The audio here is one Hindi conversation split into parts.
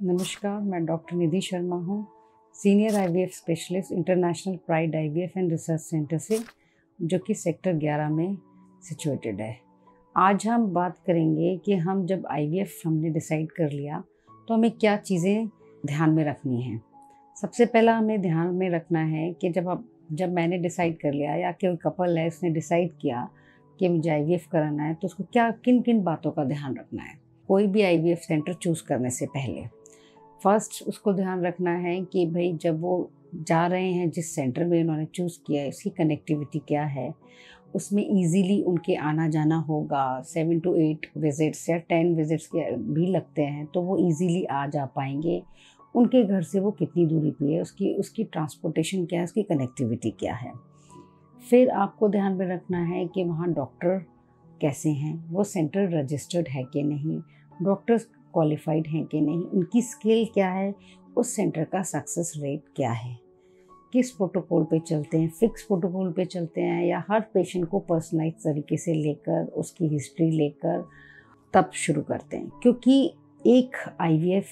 नमस्कार, मैं डॉक्टर निधि शर्मा हूँ, senior IVF specialist international pride IVF and research centre से, जो कि सेक्टर 11 में सिचुएटेड है। आज हम बात करेंगे कि हम जब आईवीएफ हमने डिसाइड कर लिया तो हमें क्या चीज़ें ध्यान में रखनी हैं। सबसे पहला हमें ध्यान में रखना है कि जब मैंने डिसाइड कर लिया या कोई कपल है उसने डिसाइड किया कि मुझे आईवीएफ कराना है, तो उसको किन किन बातों का ध्यान रखना है। कोई भी आईवीएफ सेंटर चूज़ करने से पहले फर्स्ट उसको ध्यान रखना है कि भाई जब वो जा रहे हैं जिस सेंटर में उन्होंने चूज़ किया है उसकी कनेक्टिविटी क्या है, उसमें इजीली उनके आना जाना होगा। 7 to 8 विजिट्स या 10 विजिट्स के भी लगते हैं तो वो इजीली आ जा पाएंगे। उनके घर से वो कितनी दूरी पे है, उसकी ट्रांसपोर्टेशन क्या है, उसकी कनेक्टिविटी क्या है। फिर आपको ध्यान में रखना है कि वहाँ डॉक्टर कैसे हैं, वो सेंटर रजिस्टर्ड है कि नहीं, डॉक्टर्स क्वालिफाइड हैं कि नहीं, उनकी स्किल क्या है, उस सेंटर का सक्सेस रेट क्या है, किस प्रोटोकॉल पे चलते हैं, फिक्स प्रोटोकॉल पे चलते हैं या हर पेशेंट को पर्सनलाइज तरीके से लेकर उसकी हिस्ट्री लेकर तब शुरू करते हैं। क्योंकि एक आईवीएफ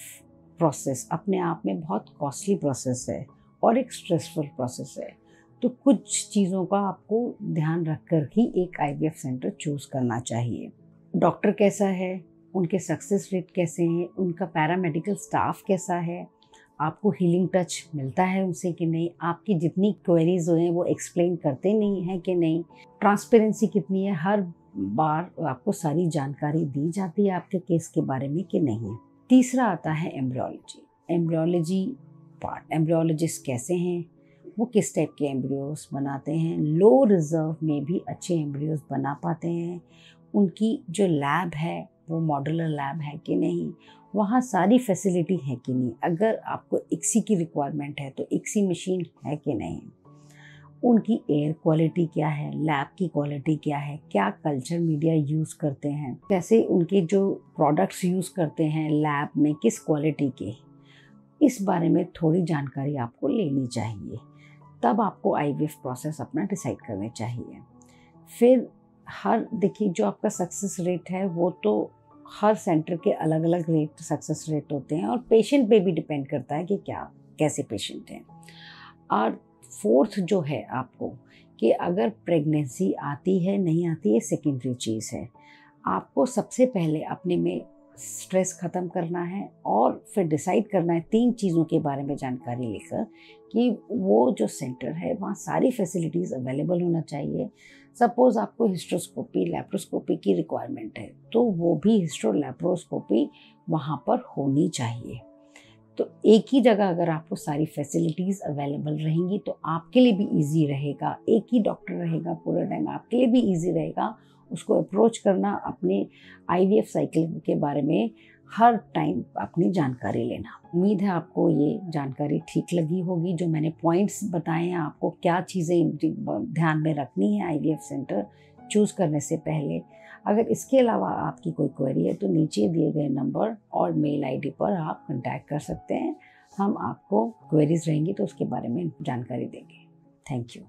प्रोसेस अपने आप में बहुत कॉस्टली प्रोसेस है और एक स्ट्रेसफुल प्रोसेस है, तो कुछ चीज़ों का आपको ध्यान रखकर ही एक आईवीएफ सेंटर चूज़ करना चाहिए। डॉक्टर कैसा है, उनके सक्सेस रेट कैसे हैं, उनका पैरामेडिकल स्टाफ कैसा है, आपको हीलिंग टच मिलता है उनसे कि नहीं, आपकी जितनी क्वेरीज हैं वो एक्सप्लेन करते नहीं हैं कि नहीं, ट्रांसपेरेंसी कितनी है, हर बार आपको सारी जानकारी दी जाती है आपके केस के बारे में कि नहीं। तीसरा आता है एम्ब्रियोलॉजी पार्ट। एम्ब्रियोलॉजिस्ट कैसे हैं, वो किस टाइप के एम्ब्रियोज बनाते हैं, लो रिजर्व में भी अच्छे एम्ब्रियोज बना पाते हैं, उनकी जो लैब है वो मॉड्यूलर लैब है कि नहीं, वहाँ सारी फैसिलिटी है कि नहीं, अगर आपको इक्सी की रिक्वायरमेंट है तो इक्सी मशीन है कि नहीं, उनकी एयर क्वालिटी क्या है, लैब की क्वालिटी क्या है, क्या कल्चर मीडिया यूज़ करते हैं, कैसे उनके जो प्रोडक्ट्स यूज़ करते हैं लैब में किस क्वालिटी के, इस बारे में थोड़ी जानकारी आपको लेनी चाहिए। तब आपको आईवीएफ प्रोसेस अपना डिसाइड करने चाहिए। फिर देखिए जो आपका सक्सेस रेट है वो तो हर सेंटर के अलग अलग रेट सक्सेस रेट होते हैं और पेशेंट पे भी डिपेंड करता है कि कैसे पेशेंट हैं। और फोर्थ जो है आपको कि अगर प्रेगनेंसी आती है नहीं आती है सेकेंडरी चीज़ है, आपको सबसे पहले अपने में स्ट्रेस ख़त्म करना है और फिर डिसाइड करना है 3 चीज़ों के बारे में जानकारी लेकर कि वो जो सेंटर है वहाँ सारी फैसिलिटीज़ अवेलेबल होना चाहिए। सपोज़ आपको हिस्ट्रोस्कोपी लैप्रोस्कोपी की रिक्वायरमेंट है तो वो भी हिस्ट्रो लैप्रोस्कोपी वहाँ पर होनी चाहिए। तो एक ही जगह अगर आपको सारी फैसिलिटीज़ अवेलेबल रहेंगी तो आपके लिए भी इजी रहेगा, एक ही डॉक्टर रहेगा पूरा टाइम, आपके लिए भी इजी रहेगा उसको अप्रोच करना, अपने आईवीएफ साइकिल के बारे में हर टाइम अपनी जानकारी लेना। उम्मीद है आपको ये जानकारी ठीक लगी होगी। जो मैंने पॉइंट्स बताए हैं आपको क्या चीज़ें ध्यान में रखनी है आईवीएफ सेंटर चूज़ करने से पहले। अगर इसके अलावा आपकी कोई क्वेरी है तो नीचे दिए गए नंबर और मेल आईडी पर आप कांटेक्ट कर सकते हैं। हम आपको क्वेरीज रहेंगी तो उसके बारे में जानकारी देंगे। Thank you.